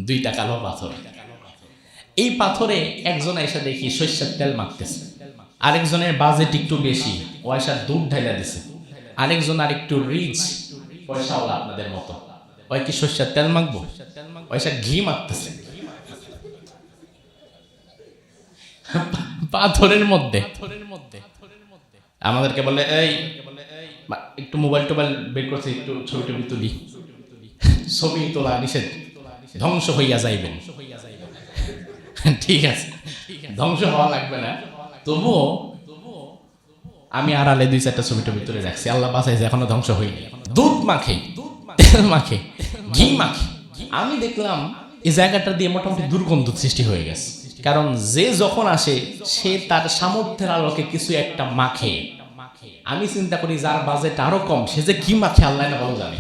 দুইটা কালো পাথর। এই পাথরে একজন এসে দেখি সরিষার তেল মাখতেছে, আরেকজনের বাজেট একটু বেশি, ও এসে দুধ ঢাইলা দিছে। আরেকজন আরেকটু রিচ পয়সাওয়ালা আপনাদের মতো, ওই কি সরিষার তেল মাখবো, ওইসা ঘি মাখতেছে পাথরের মধ্যে। আমাদেরকে বলে এই একটু মোবাইল টোবাইল বের করছে, একটু ছবি টবি তুলি। ছবি তোলা নিষেধ, ধ্বংস হইয়া যাইবেন। ঠিক আছে, ধ্বংস হওয়া লাগবে না, তবুও আমি আড়ালে 2-4টা ছবি টবি তুলে রাখছি। আল্লাহ বাঁচাইছে, এখনো ধ্বংস হয়নি। দুধ মাখে, তেল মাখে, ঘি মাখে। আমি দেখলাম এই জায়গাটা দিয়ে মোটামুটি দুর্গন্ধ সৃষ্টি হয়ে গেছে, কারণ যে যখন আসে সে তার সামর্থ্যের আলোকে কিছু একটা মাখে। আমি চিন্তা করি যার বাজেট আরো কম সে যে কি মাখে আল্লাহ না ভালো জানে।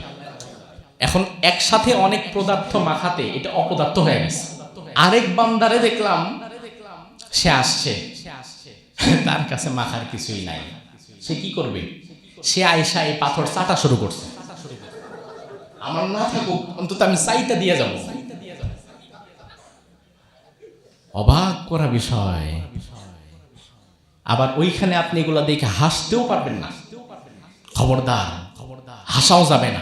এখন একসাথে অনেক পদার্থ মাখাতে এটা অপদার্থ হয়ে গেছে। আরেক বান্দারে দেখলাম সে আসছে, তার কাছে মাখার কিছুই নাই। সে কি করবে? সে আয়সা এই পাথর চাটা শুরু করছে। আমার না থাকুক, অন্তত আমি চাইটা দিয়ে যাব। অবাক করা বিষয়। আবার ওইখানে আপনি এগুলা দেখে হাসতেও পারবেন না। খবরদার, হাসাও যাবে না,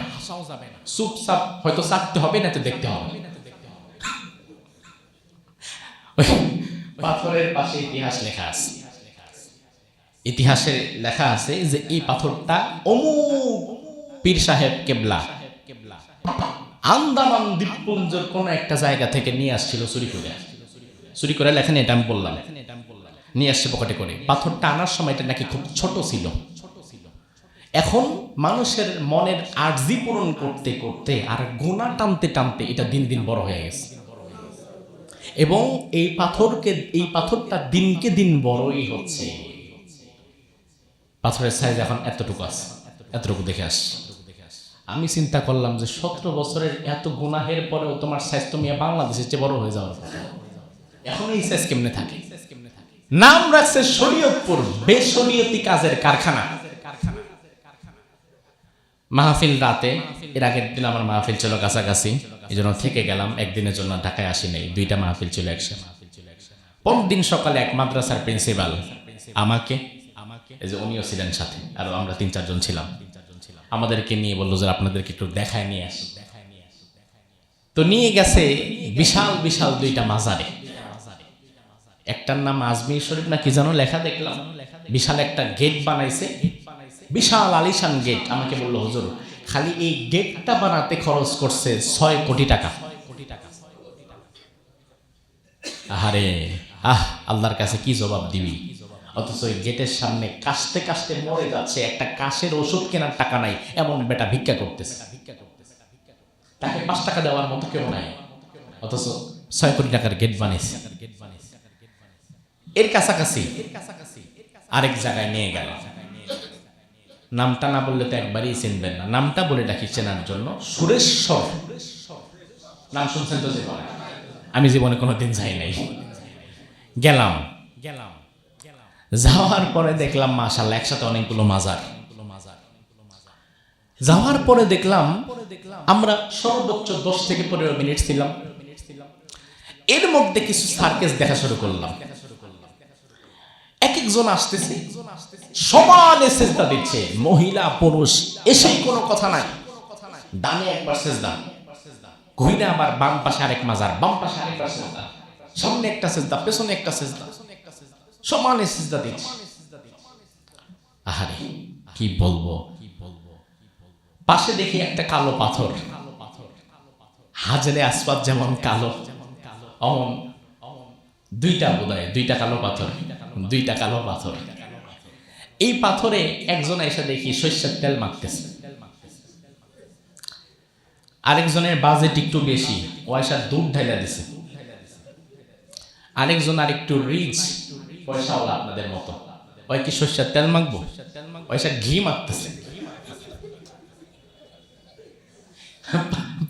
চুপচাপ হয়তো চাকতে হবে না তো দেখতে হবে। পাথরের পাশে ইতিহাস লেখা আছে। ইতিহাসে লেখা আছে যে এই পাথরটা অমুক পীর সাহেব কেবলা আন্দামান দ্বীপপুঞ্জের কোন একটা জায়গা থেকে নিয়ে আসছিল চুরি করে লেখেন, এটা আমি বললাম, নিয়ে আসছে পকেটে করে। পাথরটা আনার সময় এটা নাকি খুব ছোট ছিল। এখন মানুষের মনের আর্জি পূরণ করতে করতে আর গোনা টানতে টানতে এটা দিন দিন বড় হয়ে গেছে, এবং এই পাথরটা দিনকে দিন বড়ই হচ্ছে। পাথরের সাইজ এখন এতটুকু আছে, এতটুকু দেখে আসছে। আমি চিন্তা করলাম যে 17 বছরের এত গুনাহের পরেও তোমার সাইজ তুমি বাংলাদেশের চেয়ে বড় হয়ে যাওয়ার কথা, এখন এই সাইজ কেমনে থাকে? নাম রাখছে শরীয়তপুর, বেশরীয়তি কাজের কারখানা। মাহফিল রাতে, এর আগের দিন আমার মাহফিল ছিল কাছাকাছি, এই জন্য থেকে গেলাম, একদিনের জন্য ঢাকায় আসি নাই, 2টা মাহফিল ছিল একসাথে। পরের দিন সকালে এক মাদ্রাসার প্রিন্সিপাল আমাকে, এই যে উনিও ছিলেন সাথে, আর আমরা 3-4 জন ছিলাম, আমাদেরকে নিয়ে বললো যে আপনাদেরকে একটু দেখায় নিয়ে আসি। তো নিয়ে গেছে বিশাল বিশাল 2টা মাজারে। একটার নাম আজমির শরীফ না কি যেন লেখা দেখলাম। বিশাল একটা গেট বানাইছে, বিশাল আলিশান গেট। আমাকে বললো হুজুর খালি এই গেটটা বানাতে খরচ করছে 6 কোটি টাকা। আহারে আল্লাহর কাছে কি জবাব দিবি? অথচ ওই গেটের সামনে কাশতে কাশতে মরে যাচ্ছে, একটা কাশের ওষুধ কেনার টাকা নাই এমন বেটা ভিক্ষা করতেছে। তাকে 5 টাকা দেওয়ার মতো কেউ নাই, অথচ 6 কোটি টাকার গেট বানিয়েছে। এর কাছাকাছি আরেক জায়গায় নিয়ে গেল, নামটা না বললে তো একবারই চিনবেন না, নামটা বলে ডাকি চেনার জন্য। সুরেশ্বর নাম শুনছেন তো? আমি জীবনে কোনোদিন যাই নাই। গেলাম, যাওয়ার পরে দেখলাম মাশাআল্লাহ একসাথে অনেকগুলো মাজার। যাওয়ার পরে দেখলাম আমরা সর্বোচ্চ 10 থেকে 15 মিনিট ছিলাম। এর মধ্যে কিছু সার্কেস দেখা শুরু করলাম। এক একজন আসতেছে, সমানে সেজদা দিচ্ছে, মহিলা পুরুষ এসেই কোনো কথা নাই। ডানে একবার সেজদা, ঘুরে আবার বাম পাশে আরেক মাজার, বাম পাশে আরেকবার সেজদা, সামনে একটা সেজদা, পেছনে একটা সেজদা, সমানে সেজদা দিচ্ছে। আহারে কি বলবো। পাশে দেখি একটা কালো পাথর, হাজরে আসওয়াদ যেমন কালো, অমন 2টা বোধহয় 2টা কালো পাথর, 2টা কালো পাথর। এই পাথরে একজন এসে দেখি সরিষার তেল মাখতেছে, আরেকজনের বাজেট একটু বেশি, ও এসে দুধ ঢাইলা দিছে। আরেকজন আরেকটু রিচ পয়সাওয়ালা আপনাদের মতো, ওই কি সরিষার তেল মাখবো, ওইসা ঘি মাখতেছে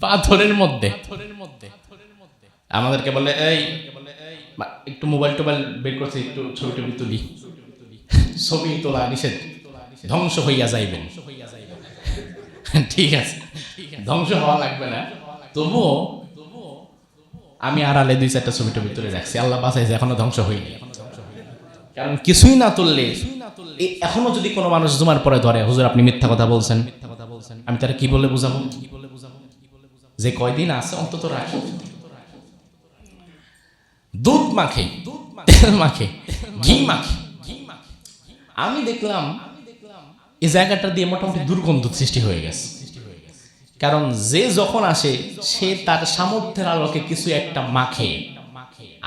পাথরের মধ্যে। আমাদেরকে বলে এই একটু মোবাইল টোবাইল বের করছে, একটু ছবি টবি তুলি। ছবি তোলা নিষেধ, ধ্বংস হইয়া যাইবেন। ঠিক আছে, ধ্বংস হওয়া লাগবে না, তবুও আমি আড়ালে 2-4টা ছবি টবি তুলে রাখছি, আল্লাহ বাঁচাইছে, এখনো ধ্বংস হয়নি। কারণ কিছুই না তুললে এখনো যদি কোনো মানুষ জুমার পরে ধরে, হুজুর আপনি মিথ্যা কথা বলছেন, আমি তারা কি বলে বুঝাবো? যে কয়দিন আছে অন্তত রাখি। দুধ মাখে, তেল মাখে, ঘি মাখে। আমি দেখলাম এই জায়গাটা দিয়ে মোটামুটি দুর্গন্ধ সৃষ্টি হয়ে গেছে। কারণ যে যখন আসে সে তার সামর্থ্যের আলোকে কিছু একটা মাখে।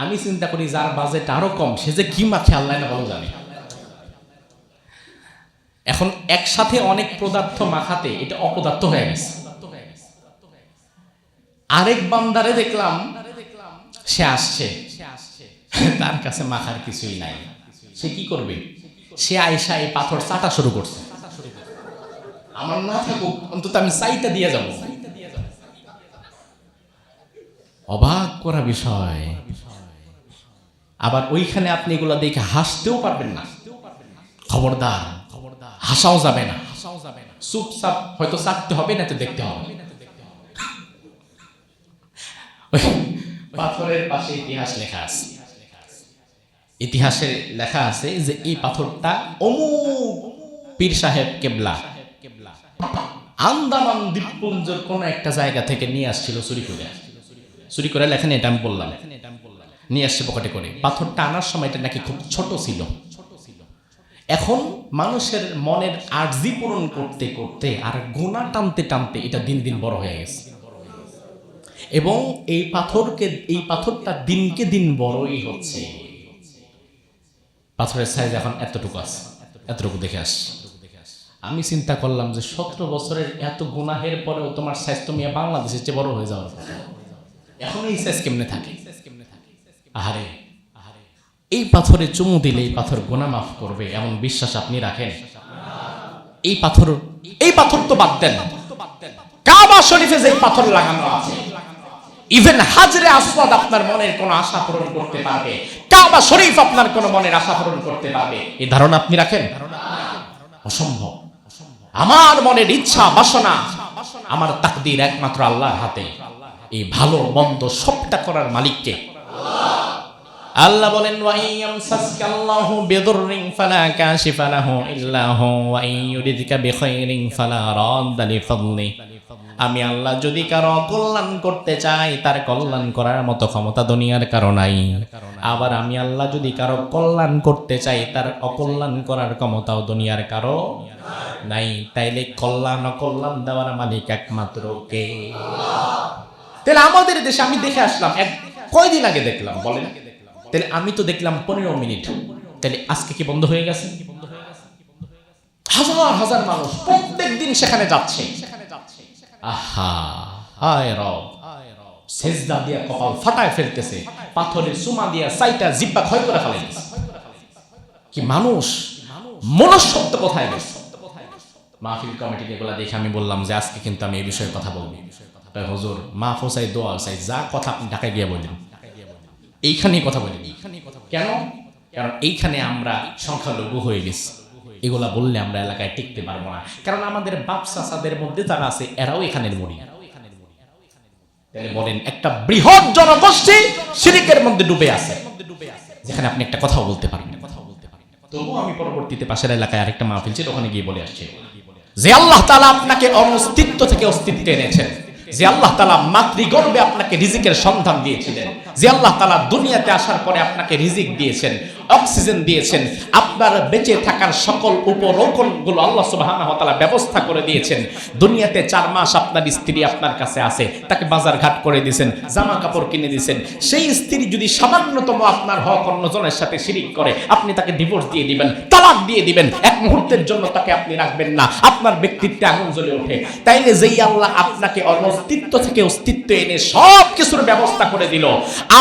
আমি চিন্তা করি যার বাজেট আরো কম সে যে কি মাখে আল্লাহ না ভালো জানে। এখন একসাথে অনেক পদার্থ মাখাতে এটা অপদার্থ হয়ে গেছে। আরেক বান্দারে দেখলাম সে আসছে, তার কাছে মাখার কিছুই নাই, সে কি করবে? সে আয়সা এই পাথর চাটা শুরু করছে। আমার না থাকুক অন্তত আমি চাইটা দিয়ে যাব। অবাক করা বিষয়। আবার ওইখানে আপনি এগুলা দেখে হাসতেও পারবেন না, খবরদার হাসাও যাবে না, চুপচাপ হয়তো চাকতে হবে না তো দেখতে হবে। পাথরের পাশে ইতিহাস লেখা আছে, ইতিহাসে লেখা আছে যে এই পাথরটা অমুক পীর সাহেব কেবলা আন্দামান দ্বীপপুঞ্জের কোন একটা জায়গা থেকে নিয়ে আসছিল চুরি করে লেখেন, এটা আমি বললাম, নিয়ে আসছে পকেটে করে। পাথরটা আনার সময় এটা নাকি খুব ছোট ছিল। এখন মানুষের মনের আর্জি পূরণ করতে করতে আর গোনা টানতে টানতে এটা দিন দিন বড় হয়ে গেছে, এবং এই পাথরটা দিনকে দিন বড়ই হচ্ছে। পাথরের সাইজ এখন এতটুকু আছে, এতটুকু দেখে আসছে। আমি চিন্তা করলাম যে 17 বছরের এত গুনাহের পরেও তোমার সাইজ তুমি বাংলাদেশের চেয়ে বড় হয়ে যাওয়ার কথা, এখন এই সাইজ কেমনে থাকে? আহারে, এই পাথরে চুমু দিলে এই পাথর গুনাহ মাফ করবে এমন বিশ্বাস আপনি রাখেন? এই পাথর তো বাদ দেন, কাবা শরীফে যে পাথর লাগানো আছে, ইভেন হাজরে আসওয়াদ আপনার মনের কোন আশা পূরণ করতে পারবে, কাবা শরীফ আপনার কোন মনের আশা পূরণ করতে পারবে, এই ধারণা আপনি রাখেন? অসম্ভব। আমার মনের ইচ্ছা বাসনা, আমার তাকদীর একমাত্র আল্লাহর হাতে। এই ভালো মন্দ সবটা করার মালিককে আল্লাহ বলেন, ওয়া ইয়ামসাসকাল্লাহু বিদুররিন ফালা কাশিফা লাহু ইল্লা হু ওয়া ইউরিদকা বিখাইরিন ফালা রাদ্দা লিফাদলি। আমি আল্লাহ যদি কারো কল্যাণ করতে চাই তার কল্যাণ করার মতো ক্ষমতা দুনিয়ার কারো নাই। আবার আমি আল্লাহ যদি কারো কল্যাণ করতে চাই তার অকল্যাণ করার ক্ষমতাও দুনিয়ার কারো নাই। তাইলে কল্যাণ অকল্যাণ দেওয়ার মালিক একমাত্র কে? তাহলে আমাদের দেশে আমি দেখে আসলাম, কয়দিন আগে দেখলাম বলেন, তাহলে আমি তো দেখলাম 15 মিনিট, তাহলে আজকে কি বন্ধ হয়ে গেছে? হাজার হাজার মানুষ প্রত্যেক দিন সেখানে যাচ্ছে। আহা, হায় রব, সেজদা দিয়া কপাল ফাটায় ফেলতেছে, পাথরের চুমা দিয়া সাইটা জিব্বা ক্ষয় করে ফেলাইতেছে। কি মানুষ, মনুষ্যত্ব কোথায় গেছে? মাহফিল কমিটি এগুলা দেখে আমি বললাম যে আজকে কিন্তু আমি এই বিষয়ে কথা বলবো। হুজুর মাফ চাই, দোয়া চাই, যা কথা আপনি ঢাকায় গিয়ে বললেন, এইখানেই কথা বলি। কেন? কারণ এইখানে আমরা সংখ্যালঘু হয়ে গেছি। এগুলা বললে আমরা এলাকায় টিকতে পারবো না, কারণ আমাদের বাপ চাচাদের মধ্যে যারা আছে এরাও এখানের মুড়ি। তাহলে বলেন, একটা বৃহৎ জনগোষ্ঠী শিরকের মধ্যে ডুবে আছে, যেখানে আপনি একটা কথা বলতে পারেন। তবুও আমি পরবর্তীতে পাশের এলাকায় আরেকটা মাহফিল ছিল, ওখানে গিয়ে বলে আসছে যে আল্লাহ তাআলা আপনাকে অস্তিত্ব থেকে অস্তিত্বে এনেছেন, যে আল্লাহ তাআলা মাতৃগর্ভে আপনাকে রিজিকের সন্ধান দিয়েছিলেন, যে আল্লাহ তাআলা দুনিয়াতে আসার পরে আপনাকে রিজিক দিয়েছেন, অক্সিজেন দিয়েছেন, আপনার বেঁচে থাকার সকল উপরোকনগুলো আল্লাহ সুবহানাহু ওয়া তাআলা ব্যবস্থা করে দিয়েছেন। দুনিয়াতে 4 মাস আপনার স্ত্রী আপনার কাছে আছে, তাকে বাজার ঘাট করে দিয়েছেন, জামা কাপড় কিনে দিয়েছেন। সেই স্ত্রী যদি সামান্যতম আপনার হক অন্যজনের সাথে শিরিক করে, আপনি তাকে ডিভোর্স দিয়ে দিবেন, তালাক দিয়ে দিবেন, এক মুহূর্তের জন্য তাকে আপনি রাখবেন না, আপনার ব্যক্তিত্বে আগুন জ্বলে ওঠে। তাইলে যেই আল্লাহ আপনাকে অস্তিত্ব থেকে অস্তিত্ব এনে সব কিছুর ব্যবস্থা করে দিল,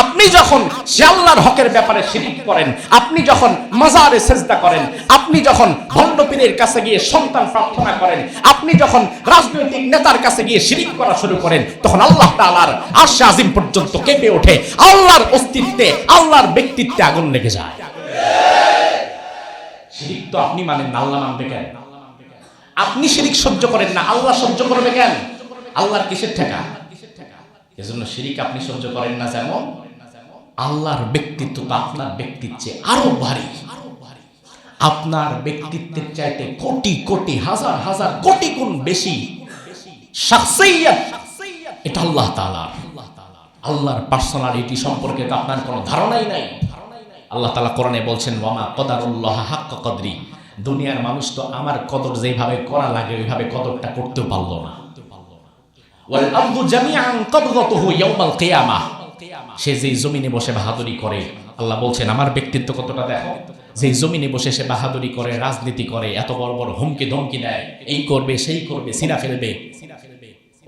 আপনি যখন সে আল্লাহর হকের ব্যাপারে শিরিক করেন, আপনি যখন মাজারে সেজদা করেন, আপনি যখন ভণ্ড পীরের কাছে গিয়ে সন্তান প্রার্থনা করেন, আপনি যখন রাজনৈতিক নেতার কাছে গিয়ে শিরিক করা শুরু করেন, তখন আল্লাহ তাআলার আরশ আজিম পর্যন্ত কেঁপে ওঠে, আল্লাহর অস্তিত্বে, আল্লাহর ব্যক্তিত্বে আগুন লেগে যায়। শিরিক তো আপনি মানেন না, আল্লাহ মানবে কেন? আপনি শিরিক সহ্য করেন না, আল্লাহ সহ্য করবে কেন? আল্লাহর কিসের ঠেকা? এজন্য শিরিক আপনি সহ্য করেন না যেমন, আল্লাহর ব্যক্তিত্ব তো আপনার ব্যক্তিত্বের চেয়ে আরো ভারী। আপনার ব্যক্তিত্বের চাইতে কোটি কোটি হাজার হাজার কোটি গুণ বেশি শাখসিয়ত এটা আল্লাহ তাআলার। আল্লাহর পার্সোনালিটি সম্পর্কে তো আপনার কোনো ধারণাই নাই। আল্লাহ তাআলা কোরআনে বলছেন, ওয়ামা কদারুল্লাহ হাক্কা কদরি, দুনিয়ার মানুষ তো আমার কদর যেভাবে করা লাগে ওইভাবে কদরটা করতেও পারলো না। ওয়াল আরদু জামিআন কবদাতুহু ইয়াউমাল কিয়ামাহ, সে যে জমিনে বসে বাহাদুরি করে, আল্লাহ বলছেন আমার ব্যক্তিত্ব কতটা দেখো, যে জমিনে বসে সে বাহাদুরি করে, রাজনীতি করে, এত বড় বড় হুমকি ধমকি দেয়, এই করবে সেই করবে, সিনা ফেলবে।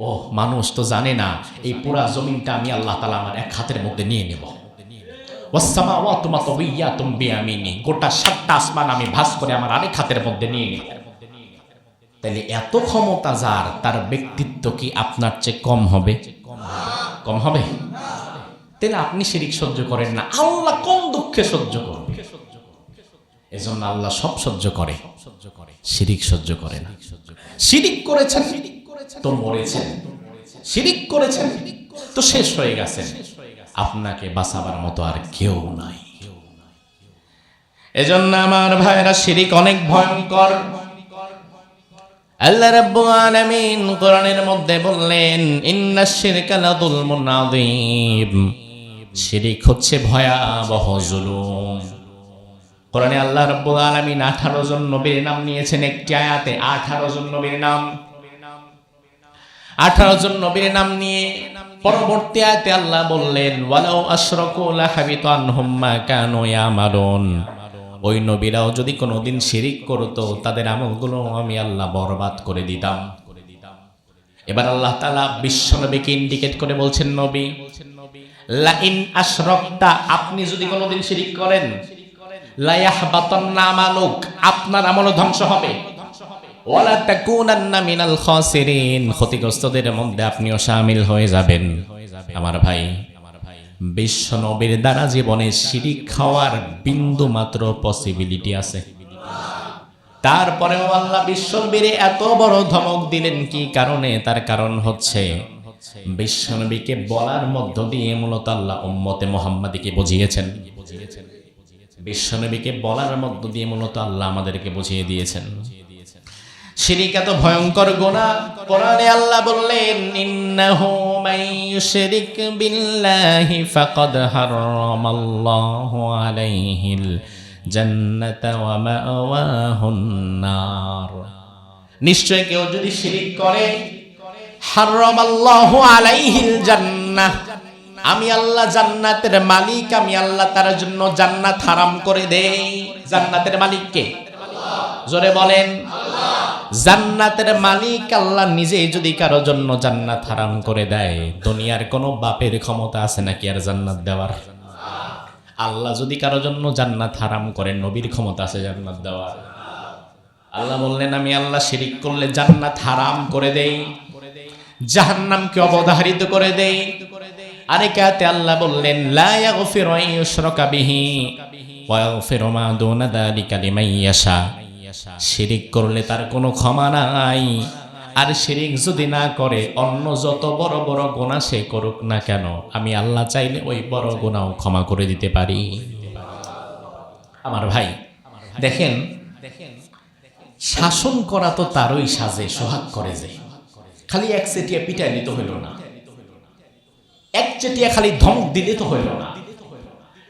ও মানুষ তো জানে না এই পুরা জমিনটা আমি আল্লাহ তাআলা আমার এক হাতের মধ্যে নিয়ে নেব। ওয়াসসামাওয়াতু মাতওয়িয়াতুম বিয়ামিনি, গোটা সাতটা আসমান আমি ভাঁজ করে আমার আরেক হাতের মধ্যে নিয়ে নেব। তাহলে এত ক্ষমতা যার, তার ব্যক্তিত্ব কি আপনার চেয়ে কম হবে? কম হবে? তাহলে আপনি শিরিক সহ্য করেন না, আল্লাহ কোন দুঃখে সহ্য করবে? এজন্য আল্লাহ সব সহ্য করে, শিরিক সহ্য করে না। শিরিক করেছেন তো মরেছেন, শিরিক করেছেন তো শেষ হয়ে গেছেন, আপনাকে বাঁচাবার মতো আর কেউ নাই। এজন্য আমার ভাইরা শিরিক অনেক ভয়ঙ্কর। আল্লাহ রাব্বুল আলামিন কোরআনের মধ্যে বললেন, ইন্নাশ শিরকা লাযুলমুন আযীম, শিরিক হচ্ছে ভয়াবহ জুলুম। কোরআনে আল্লাহ রাব্বুল আলামিন 18 জন নবীর নাম নিয়েছেন একটি আয়াতে। 18 জন নবীর নাম, 18 জন নবীর নাম নিয়ে পরবর্তী আয়াতে আল্লাহ বললেন, ওয়ালাউ আশরাকু লাহাবিতা আনহুম মা কানু ইয়ামালুন, ওই নবীরাও যদি কোনোদিন শিরিক করতো তাদের আমলগুলো আমি আল্লাহ বরবাদ করে দিতাম। এবার আল্লাহ তাআলা বিশ্বনবীকে ইন্ডিকেট করে বলছেন, নবী লা ইন আশরাকতা, আপনি যদি কোনোদিন শিরিক করেন, লা ইয়াহবাতান্না আমালুক, আপনার আমল ধ্বংস হবে, ওয়ালা তাকুনান্না মিনাল খাসিরিন, ক্ষতিগ্রস্তদের মধ্যে আপনিও শামিল হয়ে যাবেন। আমার ভাই, বিশ্ব নবীর দ্বারা জীবনে শিরিক খাওয়ার বিন্দু মাত্র পসিবিলিটি আছে, তারপরেও আল্লাহ বিশ্ব নবীরে এত বড় ধমক দিলেন কি কারণে? তার কারণ হচ্ছে বিশ্ব নবীকে বলার মধ্য দিয়ে মূলত আল্লাহ উম্মতে মুহাম্মাদীকে বুঝিয়েছেন। বিশ্ব নবীকে বলার মধ্য দিয়ে মূলত আল্লাহ আমাদেরকে বুঝিয়ে দিয়েছেন শিরিক এত ভয়ঙ্কর গুনাহ। কোরআনে আল্লাহ বললেন, ইন্নাহু মাইয়ুশরিক বিল্লাহি ফাকাদ হারামাল্লাহু আলাইহিল জান্নাতা ওয়া মাওয়াহুন নার, নিশ্চয় কেউ যদি শিরিক করে, হারামাল্লাহু আলাইহিল জান্নাহ, আমি আল্লাহ জান্নাতের মালিক, আমি আল্লাহ তার জন্য জান্নাত হারাম করে দেই। জান্নাতের মালিক কে? জোরে বলেন। জান্নাতের মালিক আল্লাহ নিজেই যদি কারো জন্য জান্নাত হারাম করে দেয়, দুনিয়ার কোনো বাপের ক্ষমতা আছে নাকি আর জান্নাত দেওয়ার? আল্লাহ যদি কারো জন্য জান্নাত হারাম করেন, নবীর ক্ষমতা আছে জান্নাত দেওয়ার? আল্লাহ বললেন, আমি আল্লাহ শিরিক করলে জান্নাত হারাম করে দেই, জাহান্নামকে অবধারিত করে দেই। আরেক আয়াতে আল্লাহ বললেন, লা ইয়াগফিরু আন ইউশরাকা বিহি ওয়া ইয়াগফিরু মা দুনা যালিকা লিমান ইয়াশা, শিরিক করলে তার কোনো ক্ষমা নাই। আর শিরিক যদি না করে, অন্য যত বড় বড় গুনাহ সে করুক না কেন, আমি আল্লাহ চাইলে ওই বড় গুনাহও ক্ষমা করে দিতে পারি। আমার ভাই দেখেন, শাসন করা তো তারই সাজে, সোহাগ করে যে, খালি এক চেটিয়া পিটাই দিতে হইল না, এক চেটিয়া খালি ধমক দিলে তো হইল না।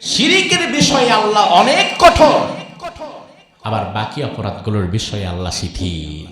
শিরিকের বিষয়ে আল্লাহ অনেক কঠোর, আবার বাকি অপরাধগুলোর বিষয়ে আল্লাহ শিথিল।